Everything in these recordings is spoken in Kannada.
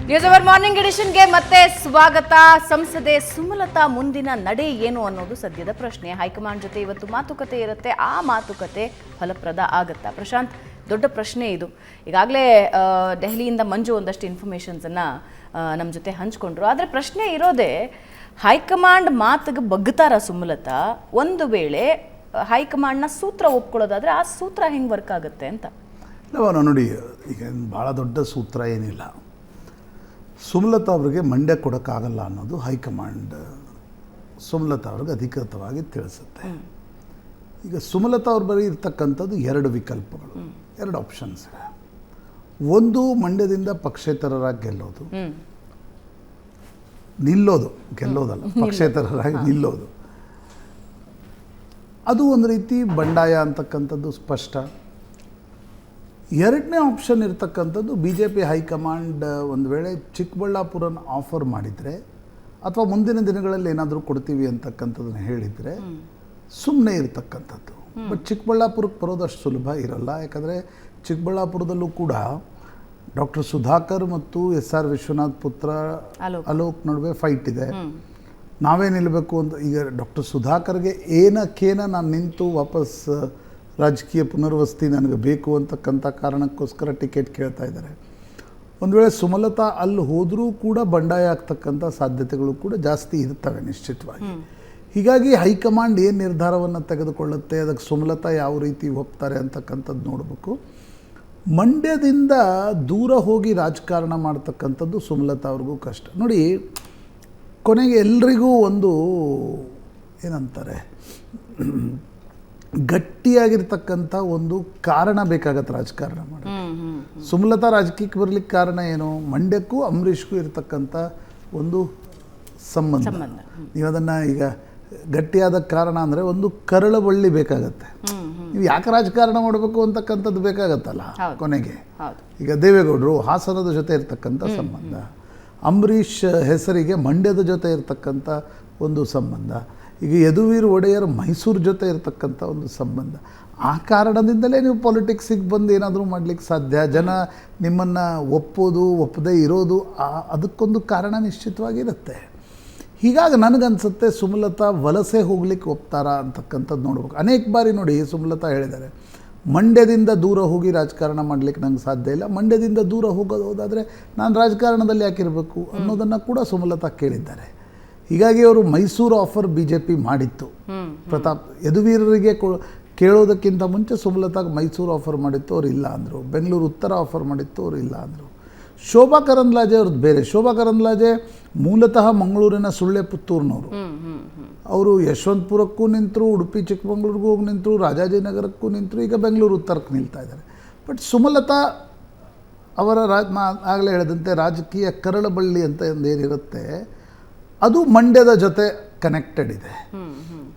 ನ್ಯೂಸ್ ಅವರ್ ಮಾರ್ನಿಂಗ್ ಎಡಿಷನ್ಗೆ ಮತ್ತೆ ಸ್ವಾಗತ. ಸಂಸದೆ ಸುಮಲತಾ ಮುಂದಿನ ನಡೆ ಏನು ಅನ್ನೋದು ಸದ್ಯದ ಪ್ರಶ್ನೆ. ಹೈಕಮಾಂಡ್ ಜೊತೆ ಇವತ್ತು ಮಾತುಕತೆ ಇರುತ್ತೆ. ಆ ಮಾತುಕತೆ ಫಲಪ್ರದ ಆಗುತ್ತಾ? ಪ್ರಶಾಂತ್, ದೊಡ್ಡ ಪ್ರಶ್ನೆ ಇದು. ಈಗಾಗಲೇ ದೆಹಲಿಯಿಂದ ಮಂಜು ಒಂದಷ್ಟು ಇನ್ಫಾರ್ಮೇಷನ್ಸನ್ನು ನಮ್ಮ ಜೊತೆ ಹಂಚ್ಕೊಂಡ್ರು. ಆದರೆ ಪ್ರಶ್ನೆ ಇರೋದೇ, ಹೈಕಮಾಂಡ್ ಮಾತಿಗೆ ಬಗ್ತಾರ ಸುಮಲತಾ? ಒಂದು ವೇಳೆ ಹೈಕಮಾಂಡ್ನ ಸೂತ್ರ ಒಪ್ಕೊಳ್ಳೋದಾದರೆ ಆ ಸೂತ್ರ ಹೆಂಗೆ ವರ್ಕ್ ಆಗುತ್ತೆ ಅಂತ. ನೋಡಿ, ಈಗ ಭಾಳ ದೊಡ್ಡ ಸೂತ್ರ ಏನಿಲ್ಲ. ಸುಮಲತಾ ಅವರಿಗೆ ಮಂಡ್ಯ ಕೊಡೋಕ್ಕಾಗಲ್ಲ ಅನ್ನೋದು ಹೈಕಮಾಂಡ್ ಸುಮಲತಾ ಅವ್ರಿಗೆ ಅಧಿಕೃತವಾಗಿ ತಿಳಿಸುತ್ತೆ. ಈಗ ಸುಮಲತಾ ಅವ್ರ ಬಳಿ ಇರ್ತಕ್ಕಂಥದ್ದು ಎರಡು ವಿಕಲ್ಪಗಳು, ಎರಡು ಆಪ್ಷನ್ಸ್ ಇದೆ. ಒಂದು, ಮಂಡ್ಯದಿಂದ ಪಕ್ಷೇತರರಾಗಿ ಗೆಲ್ಲೋದಲ್ಲ ಪಕ್ಷೇತರರಾಗಿ ನಿಲ್ಲೋದು. ಅದು ಒಂದು ರೀತಿ ಬಂಡಾಯ ಅಂತಕ್ಕಂಥದ್ದು ಸ್ಪಷ್ಟ. ಎರಡನೇ ಆಪ್ಷನ್ ಇರ್ತಕ್ಕಂಥದ್ದು, ಬಿ ಜೆ ಪಿ ಹೈಕಮಾಂಡ್ ಒಂದು ವೇಳೆ ಚಿಕ್ಕಬಳ್ಳಾಪುರನ ಆಫರ್ ಮಾಡಿದರೆ ಅಥವಾ ಮುಂದಿನ ದಿನಗಳಲ್ಲಿ ಏನಾದರೂ ಕೊಡ್ತೀವಿ ಅಂತಕ್ಕಂಥದ್ದನ್ನು ಹೇಳಿದರೆ ಸುಮ್ಮನೆ ಇರ್ತಕ್ಕಂಥದ್ದು. ಬಟ್ ಚಿಕ್ಕಬಳ್ಳಾಪುರಕ್ಕೆ ಬರೋದಷ್ಟು ಸುಲಭ ಇರಲ್ಲ. ಯಾಕಂದರೆ ಚಿಕ್ಕಬಳ್ಳಾಪುರದಲ್ಲೂ ಕೂಡ ಡಾಕ್ಟರ್ ಸುಧಾಕರ್ ಮತ್ತು SR ವಿಶ್ವನಾಥ್ ಪುತ್ರ ಅಲೋಕ್ ನಡುವೆ ಫೈಟ್ ಇದೆ. ನಾವೇ ನಿಲ್ಲಬೇಕು ಅಂತ. ಈಗ ಡಾಕ್ಟರ್ ಸುಧಾಕರ್ಗೆ ಏನಕ್ಕೇನ ನಾನು ನಿಂತು ವಾಪಸ್ ರಾಜಕೀಯ ಪುನರ್ವಸತಿ ನನಗೆ ಬೇಕು ಅಂತಕ್ಕಂಥ ಕಾರಣಕ್ಕೋಸ್ಕರ ಟಿಕೆಟ್ ಕೇಳ್ತಾ ಇದ್ದಾರೆ. ಒಂದು ವೇಳೆ ಸುಮಲತಾ ಅಲ್ಲಿ ಹೋದರೂ ಕೂಡ ಬಂಡಾಯ ಆಗ್ತಕ್ಕಂಥ ಸಾಧ್ಯತೆಗಳು ಕೂಡ ಜಾಸ್ತಿ ಇರ್ತವೆ ನಿಶ್ಚಿತವಾಗಿ. ಹೀಗಾಗಿ ಹೈಕಮಾಂಡ್ ಏನು ನಿರ್ಧಾರವನ್ನು ತೆಗೆದುಕೊಳ್ಳುತ್ತೆ, ಅದಕ್ಕೆ ಸುಮಲತಾ ಯಾವ ರೀತಿ ಒಪ್ತಾರೆ ಅಂತಕ್ಕಂಥದ್ದು ನೋಡಬೇಕು. ಮಂಡ್ಯದಿಂದ ದೂರ ಹೋಗಿ ರಾಜಕಾರಣ ಮಾಡ್ತಕ್ಕಂಥದ್ದು ಸುಮಲತಾ ಅವ್ರಿಗೂ ಕಷ್ಟ. ನೋಡಿ, ಕೊನೆಗೆ ಎಲ್ರಿಗೂ ಒಂದು ಏನಂತಾರೆ, ಗಟ್ಟಿಯಾಗಿರ್ತಕ್ಕಂಥ ಒಂದು ಕಾರಣ ಬೇಕಾಗತ್ತೆ ರಾಜಕಾರಣ ಮಾಡಿ. ಸುಮಲತಾ ರಾಜಕೀಯಕ್ಕೆ ಬರಲಿಕ್ಕೆ ಕಾರಣ ಏನು? ಮಂಡ್ಯಕ್ಕೂ ಅಂಬರೀಷ್ಗೂ ಇರತಕ್ಕಂಥ ಒಂದು ಸಂಬಂಧ. ನೀವು ಅದನ್ನು ಈಗ ಗಟ್ಟಿಯಾದ ಕಾರಣ ಅಂದರೆ ಒಂದು ಕರಳಬಳ್ಳಿ ಬೇಕಾಗತ್ತೆ. ನೀವು ಯಾಕೆ ರಾಜಕಾರಣ ಮಾಡಬೇಕು ಅಂತಕ್ಕಂಥದ್ದು ಬೇಕಾಗತ್ತಲ್ಲ ಕೊನೆಗೆ. ಈಗ ದೇವೇಗೌಡರು ಹಾಸನದ ಜೊತೆ ಇರ್ತಕ್ಕಂಥ ಸಂಬಂಧ, ಅಂಬರೀಷ್ ಹೆಸರಿಗೆ ಮಂಡ್ಯದ ಜೊತೆ ಇರತಕ್ಕಂಥ ಒಂದು ಸಂಬಂಧ, ಈಗ ಯದುವೀರ್ ಒಡೆಯರ್ ಮೈಸೂರು ಜೊತೆ ಇರತಕ್ಕಂಥ ಒಂದು ಸಂಬಂಧ. ಆ ಕಾರಣದಿಂದಲೇ ನೀವು ಪಾಲಿಟಿಕ್ಸಿಗೆ ಬಂದು ಏನಾದರೂ ಮಾಡಲಿಕ್ಕೆ ಸಾಧ್ಯ. ಜನ ನಿಮ್ಮನ್ನು ಒಪ್ಪೋದು ಒಪ್ಪದೇ ಇರೋದು ಅದಕ್ಕೊಂದು ಕಾರಣ ನಿಶ್ಚಿತವಾಗಿರುತ್ತೆ. ಹೀಗಾಗಿ ನನಗನ್ಸುತ್ತೆ ಸುಮಲತಾ ವಲಸೆ ಹೋಗ್ಲಿಕ್ಕೆ ಒಪ್ತಾರಾ ಅಂತಕ್ಕಂಥದ್ದು ನೋಡ್ಬೇಕು. ಅನೇಕ ಬಾರಿ ನೋಡಿ ಸುಮಲತಾ ಹೇಳಿದ್ದಾರೆ, ಮಂಡ್ಯದಿಂದ ದೂರ ಹೋಗಿ ರಾಜಕಾರಣ ಮಾಡಲಿಕ್ಕೆ ನಂಗೆ ಸಾಧ್ಯ ಇಲ್ಲ, ಮಂಡ್ಯದಿಂದ ದೂರ ಹೋಗೋದಾದರೆ ನಾನು ರಾಜಕಾರಣದಲ್ಲಿ ಯಾಕಿರಬೇಕು ಅನ್ನೋದನ್ನು ಕೂಡ ಸುಮಲತಾ ಕೇಳಿದ್ದಾರೆ. ಹೀಗಾಗಿ ಅವರು ಮೈಸೂರು ಆಫರ್ BJP ಮಾಡಿತ್ತು. ಪ್ರತಾಪ್ ಯದುವೀರರಿಗೆ ಕೇಳೋದಕ್ಕಿಂತ ಮುಂಚೆ ಸುಮಲತಾಗೆ ಮೈಸೂರು ಆಫರ್ ಮಾಡಿತ್ತು, ಅವ್ರು ಇಲ್ಲ ಅಂದರು. ಬೆಂಗಳೂರು ಉತ್ತರ ಆಫರ್ ಮಾಡಿತ್ತು, ಅವರು ಇಲ್ಲ ಅಂದರು. ಶೋಭಾ ಕರಂದ್ಲಾಜೆ ಅವ್ರದ್ದು ಬೇರೆ. ಶೋಭಾ ಕರಂದ್ಲಾಜೆ ಮೂಲತಃ ಮಂಗಳೂರಿನ ಸುಳ್ಳೆ ಪುತ್ತೂರಿನವರು. ಅವರು ಯಶವಂತಪುರಕ್ಕೂ ನಿಂತರು, ಉಡುಪಿ ಚಿಕ್ಕಮಗಳೂರಿಗೂ ಹೋಗಿ ನಿಂತರು, ರಾಜಾಜಿನಗರಕ್ಕೂ ನಿಂತರು, ಈಗ ಬೆಂಗಳೂರು ಉತ್ತರಕ್ಕೆ ನಿಲ್ತಾ ಇದ್ದಾರೆ. ಬಟ್ ಸುಮಲತಾ ಅವರ ಆಗಲೇ ಹೇಳಿದಂತೆ ರಾಜಕೀಯ ಕರಳಬಳ್ಳಿ ಅಂತ ಏನಿರುತ್ತೆ ಅದು ಮಂಡ್ಯದ ಜೊತೆ ಕನೆಕ್ಟೆಡ್ ಇದೆ.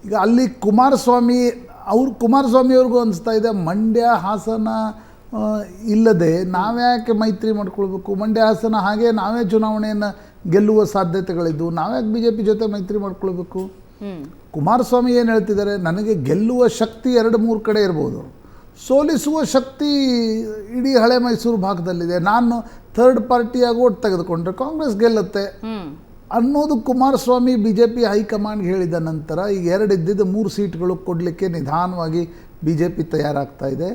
ಈಗ ಅಲ್ಲಿ ಕುಮಾರಸ್ವಾಮಿ ಅವ್ರಿಗೂ ಅನಿಸ್ತಾ ಇದೆ, ಮಂಡ್ಯ ಹಾಸನ ಇಲ್ಲದೆ ನಾವ್ಯಾಕೆ ಮೈತ್ರಿ ಮಾಡ್ಕೊಳ್ಬೇಕು, ಮಂಡ್ಯ ಹಾಸನ ಹಾಗೆ ನಾವೇ ಚುನಾವಣೆಯನ್ನು ಗೆಲ್ಲುವ ಸಾಧ್ಯತೆಗಳಿದ್ದು ನಾವ್ಯಾಕೆ BJP ಜೊತೆ ಮೈತ್ರಿ ಮಾಡ್ಕೊಳ್ಬೇಕು. ಕುಮಾರಸ್ವಾಮಿ ಏನು ಹೇಳ್ತಿದ್ದಾರೆ, ನನಗೆ ಗೆಲ್ಲುವ ಶಕ್ತಿ 2-3 ಕಡೆ ಇರ್ಬೋದು, ಸೋಲಿಸುವ ಶಕ್ತಿ ಇಡೀ ಹಳೆ ಮೈಸೂರು ಭಾಗದಲ್ಲಿದೆ, ನಾನು ಥರ್ಡ್ ಪಾರ್ಟಿಯಾಗಿ ಓಟ್ ತೆಗೆದುಕೊಂಡ್ರೆ ಕಾಂಗ್ರೆಸ್ ಗೆಲ್ಲುತ್ತೆ ಅನ್ನೋದು ಕುಮಾರಸ್ವಾಮಿ BJP ಹೈಕಮಾಂಡ್ಗೆ ಹೇಳಿದ ನಂತರ ಈಗ 2 ಇದ್ದಿದ್ದು 3 ಸೀಟ್ಗಳು ಕೊಡಲಿಕ್ಕೆ ನಿಧಾನವಾಗಿ BJP ತಯಾರಾಗ್ತಾ ಇದೆ.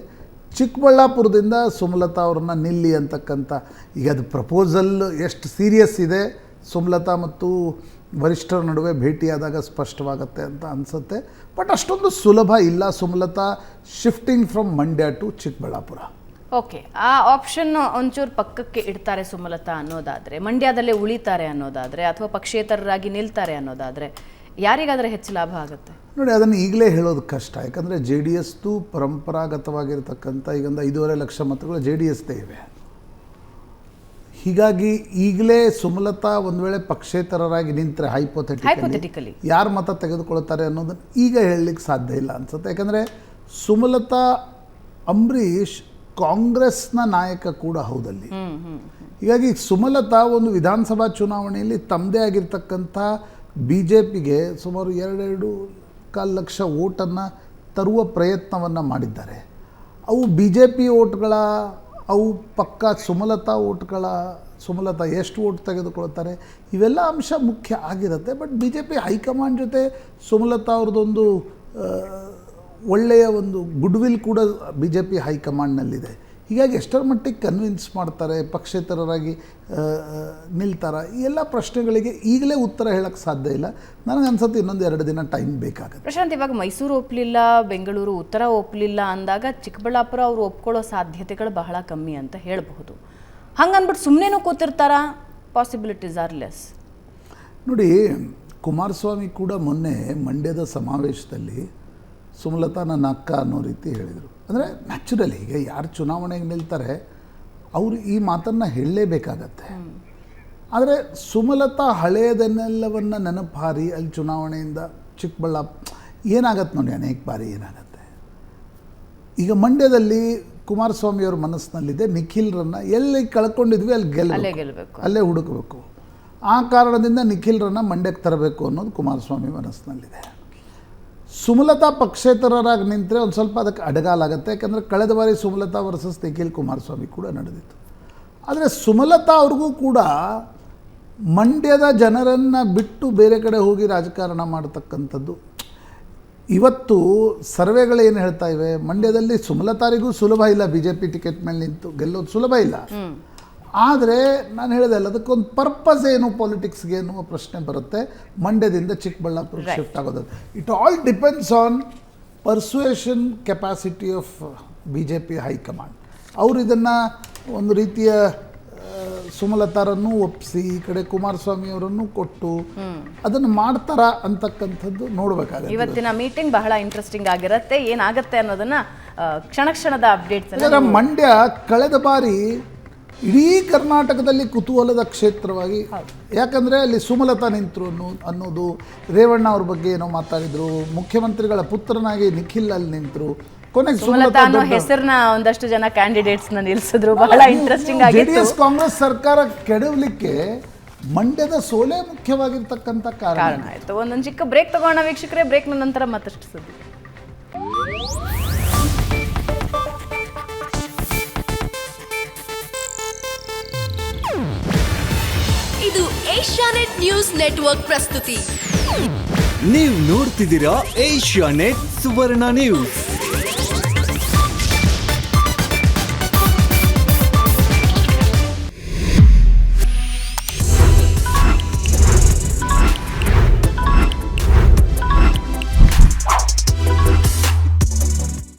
ಚಿಕ್ಕಬಳ್ಳಾಪುರದಿಂದ ಸುಮಲತಾ ಅವ್ರನ್ನ ನಿಲ್ಲಿ ಅಂತಕ್ಕಂಥ ಈಗ ಅದು ಪ್ರಪೋಸಲ್ ಎಷ್ಟು ಸೀರಿಯಸ್ ಇದೆ ಸುಮಲತಾ ಮತ್ತು ವರಿಷ್ಠರ ನಡುವೆ ಭೇಟಿಯಾದಾಗ ಸ್ಪಷ್ಟವಾಗುತ್ತೆ ಅಂತ ಅನಿಸುತ್ತೆ. ಬಟ್ ಅಷ್ಟೊಂದು ಸುಲಭ ಇಲ್ಲ Sumalatha shifting from Mandya to Chikkaballapur. Okay, ಆ ಆಪ್ಷನ್ ಒಂಚೂರು ಪಕ್ಕಕ್ಕೆ ಇಡ್ತಾರೆ ಸುಮಲತಾ ಅನ್ನೋದಾದರೆ, ಮಂಡ್ಯದಲ್ಲೇ ಉಳಿತಾರೆ ಅನ್ನೋದಾದರೆ, ಅಥವಾ ಪಕ್ಷೇತರರಾಗಿ ನಿಲ್ತಾರೆ ಅನ್ನೋದಾದರೆ ಯಾರಿಗಾದರೆ ಹೆಚ್ಚು ಲಾಭ ಆಗುತ್ತೆ? ನೋಡಿ, ಅದನ್ನು ಈಗಲೇ ಹೇಳೋದು ಕಷ್ಟ. ಯಾಕಂದರೆ JDSದು ಪರಂಪರಾಗತವಾಗಿರ್ತಕ್ಕಂಥ ಈಗೊಂದು 5.5 ಲಕ್ಷ ಮತಗಳು JDSದೇ ಇವೆ. ಹೀಗಾಗಿ ಈಗಲೇ ಸುಮಲತಾ ಒಂದು ವೇಳೆ ಪಕ್ಷೇತರರಾಗಿ ನಿಂತರೆ ಹೈಪೋಥೆಟಿಕಲಿ ಯಾರು ಮತ ತೆಗೆದುಕೊಳ್ತಾರೆ ಅನ್ನೋದನ್ನು ಈಗ ಹೇಳಲಿಕ್ಕೆ ಸಾಧ್ಯ ಇಲ್ಲ ಅನ್ಸುತ್ತೆ. ಯಾಕಂದರೆ ಸುಮಲತಾ ಅಂಬರೀಷ್ ಕಾಂಗ್ರೆಸ್ನ ನಾಯಕ ಕೂಡ ಹೌದಲ್ಲಿ. ಹೀಗಾಗಿ ಸುಮಲತಾ ಒಂದು ವಿಧಾನಸಭಾ ಚುನಾವಣೆಯಲ್ಲಿ ತಮ್ಮದೇ ಆಗಿರ್ತಕ್ಕಂಥ BJPಗೆ ಸುಮಾರು 2.25 ಲಕ್ಷ ಓಟನ್ನು ತರುವ ಪ್ರಯತ್ನವನ್ನು ಮಾಡಿದ್ದಾರೆ. ಅವು BJP ಓಟ್ಗಳ, ಅವು ಪಕ್ಕ ಸುಮಲತಾ ಓಟ್ಗಳ ಸುಮಲತಾ ಎಷ್ಟು ವೋಟ್ ತೆಗೆದುಕೊಳ್ತಾರೆ, ಇವೆಲ್ಲ ಅಂಶ ಮುಖ್ಯ ಆಗಿರುತ್ತೆ. But B J P high command ಜೊತೆ ಸುಮಲತಾ ಅವ್ರದ್ದೊಂದು ಒಳ್ಳೆಯ ಒಂದು ಗುಡ್ವಿಲ್ ಕೂಡ ಬಿ ಜೆ ಪಿ ಹೈಕಮಾಂಡ್ನಲ್ಲಿದೆ. ಹೀಗಾಗಿ ಎಷ್ಟರ ಮಟ್ಟಿಗೆ ಕನ್ವಿನ್ಸ್ ಮಾಡ್ತಾರೆ, ಪಕ್ಷೇತರರಾಗಿ ನಿಲ್ತಾರ, ಈ ಎಲ್ಲ ಪ್ರಶ್ನೆಗಳಿಗೆ ಈಗಲೇ ಉತ್ತರ ಹೇಳಕ್ಕೆ ಸಾಧ್ಯ ಇಲ್ಲ. ನನಗನ್ಸುತ್ತೆ ಇನ್ನೊಂದು 2 ದಿನ ಟೈಮ್ ಬೇಕಾಗುತ್ತೆ. ಪ್ರಶಾಂತ್, ಇವಾಗ ಮೈಸೂರು ಒಪ್ಪಲಿಲ್ಲ, ಬೆಂಗಳೂರು ಉತ್ತರ ಒಪ್ಪಲಿಲ್ಲ ಅಂದಾಗ ಚಿಕ್ಕಬಳ್ಳಾಪುರ ಅವರು ಒಪ್ಕೊಳ್ಳೋ ಸಾಧ್ಯತೆಗಳು ಬಹಳ ಕಮ್ಮಿ ಅಂತ ಹೇಳಬಹುದು. ಹಂಗನ್ಬಿಟ್ಟು ಸುಮ್ಮನೆನೂ ಕೂತಿರ್ತಾರಾ? Possibilities are less. ನೋಡಿ, ಕುಮಾರಸ್ವಾಮಿ ಕೂಡ ಮೊನ್ನೆ ಮಂಡ್ಯದ ಸಮಾವೇಶದಲ್ಲಿ ಸುಮಲತಾ ನನ್ನ ಅಕ್ಕ ಅನ್ನೋ ರೀತಿ ಹೇಳಿದರು. ಅಂದರೆ ನ್ಯಾಚುರಲಿ ಈಗ ಯಾರು ಚುನಾವಣೆಗೆ ನಿಲ್ತಾರೆ ಅವರು ಈ ಮಾತನ್ನು ಹೇಳಲೇಬೇಕಾಗತ್ತೆ. ಆದರೆ ಸುಮಲತಾ ಹಳೆಯದನ್ನೆಲ್ಲವನ್ನು ನೆನಪಾರಿ ಅಲ್ಲಿ ಚುನಾವಣೆಯಿಂದ ಚಿಕ್ಕಬಳ್ಳಾಪುರ ಏನಾಗತ್ತೆ ನೋಡಿ, ಅನೇಕ ಬಾರಿ ಏನಾಗತ್ತೆ. ಈಗ ಮಂಡ್ಯದಲ್ಲಿ ಕುಮಾರಸ್ವಾಮಿಯವ್ರ ಮನಸ್ಸಿನಲ್ಲಿದೆ ನಿಖಿಲ್ರನ್ನು ಎಲ್ಲಿ ಕಳ್ಕೊಂಡಿದ್ವಿ ಅಲ್ಲಿ ಗೆಲ್ಲಬೇಕು, ಅಲ್ಲೇ ಹುಡುಕಬೇಕು. ಆ ಕಾರಣದಿಂದ ನಿಖಿಲ್ರನ್ನು ಮಂಡ್ಯಕ್ಕೆ ತರಬೇಕು ಅನ್ನೋದು ಕುಮಾರಸ್ವಾಮಿ ಮನಸ್ಸಿನಲ್ಲಿದೆ. ಸುಮಲತಾ ಪಕ್ಷೇತರರಾಗಿ ನಿಂತರೆ ಒಂದು ಸ್ವಲ್ಪ ಅದಕ್ಕೆ ಅಡಗಾಲಾಗುತ್ತೆ. ಯಾಕಂದರೆ ಕಳೆದ ಬಾರಿ ಸುಮಲತಾ ವರ್ಸಸ್ ನಿಖಿಲ್ ಕುಮಾರಸ್ವಾಮಿ ಕೂಡ ನಡೆದಿತ್ತು. ಆದರೆ ಸುಮಲತಾ ಅವ್ರಿಗೂ ಕೂಡ ಮಂಡ್ಯದ ಜನರನ್ನು ಬಿಟ್ಟು ಬೇರೆ ಕಡೆ ಹೋಗಿ ರಾಜಕಾರಣ ಮಾಡತಕ್ಕಂಥದ್ದು ಇವತ್ತು ಸರ್ವೆಗಳೇನು ಹೇಳ್ತಾ ಇವೆ, ಮಂಡ್ಯದಲ್ಲಿ ಸುಮಲತಾರಿಗೂ ಸುಲಭ ಇಲ್ಲ, ಬಿ ಜೆ ಪಿ ಟಿಕೆಟ್ ಮೇಲೆ ನಿಂತು ಗೆಲ್ಲೋದು ಸುಲಭ ಇಲ್ಲ. ಆದರೆ ನಾನು ಹೇಳಿದೆ ಅಲ್ಲ, ಅದಕ್ಕೊಂದು ಪರ್ಪಸ್ ಏನು ಪಾಲಿಟಿಕ್ಸ್ಗೆ ಅನ್ನುವ ಪ್ರಶ್ನೆ ಬರುತ್ತೆ. ಮಂಡ್ಯದಿಂದ ಚಿಕ್ಕಬಳ್ಳಾಪುರಕ್ಕೆ ಶಿಫ್ಟ್ ಆಗೋದು it all depends on persuasion capacity of B J P high command. ಅವರು ಇದನ್ನು ಒಂದು ರೀತಿಯ ಸುಮಲತಾರನ್ನು ಒಪ್ಪಿಸಿ ಈ ಕಡೆ ಕುಮಾರಸ್ವಾಮಿಯವರನ್ನು ಕೊಟ್ಟು ಅದನ್ನು ಮಾಡ್ತಾರಾ ಅಂತಕ್ಕಂಥದ್ದು ನೋಡಬೇಕಾಗುತ್ತೆ. ಇವತ್ತಿನ ಮೀಟಿಂಗ್ ಬಹಳ ಇಂಟ್ರೆಸ್ಟಿಂಗ್ ಆಗಿರುತ್ತೆ. ಏನಾಗುತ್ತೆ ಅನ್ನೋದನ್ನ ಕ್ಷಣದ ಅಪ್ಡೇಟ್ಸ್. ಮಂಡ್ಯ ಕಳೆದ ಬಾರಿ ಇಡೀ ಕರ್ನಾಟಕದಲ್ಲಿ ಕುತೂಹಲದ ಕ್ಷೇತ್ರವಾಗಿ, ಯಾಕಂದರೆ ಅಲ್ಲಿ ಸುಮಲತಾ ನಿಂತರು ಅನ್ನೋದು, ರೇವಣ್ಣ ಅವ್ರ ಬಗ್ಗೆ ಏನೋ ಮಾತಾಡಿದರು, ಮುಖ್ಯಮಂತ್ರಿಗಳ ಪುತ್ರನಾಗಿ ನಿಖಿಲ್ ಅಲ್ಲಿ ನಿಂತರು, ಕೊನೆಗೆ ಸುಮಲತಾ ಅನ್ನೋ ಹೆಸರನ್ನ ಒಂದಷ್ಟು ಜನ ಕ್ಯಾಂಡಿಡೇಟ್ಸ್ ನಿಲ್ಲಿಸಿದ್ರು. ಬಹಳ ಇಂಟ್ರೆಸ್ಟಿಂಗ್ ಆಗಿ ಜೆಡಿಎಸ್ ಕಾಂಗ್ರೆಸ್ ಸರ್ಕಾರ ಕೆಡವಲಿಕ್ಕೆ ಮಂಡ್ಯದ ಸೋಲೆ ಮುಖ್ಯವಾಗಿರ್ತಕ್ಕಂಥ ಕಾರಣ ಆಯಿತು. ಒಂದೊಂದು ಚಿಕ್ಕ ಬ್ರೇಕ್ ತಗೋಣ ವೀಕ್ಷಕರೇ. ಬ್ರೇಕ್ನ ನಂತರ ಮತ್ತಷ್ಟು ಸುದ್ದಿ. ಇದು ಏಷ್ಯಾನೆಟ್ ನ್ಯೂಸ್ ನೆಟ್ವರ್ಕ್ ಪ್ರಸ್ತುತಿ. ನೀವು ನೋಡ್ತಿದ್ದೀರಾ ಏಷ್ಯಾನೆಟ್ ಸುವರ್ಣ ನ್ಯೂಸ್.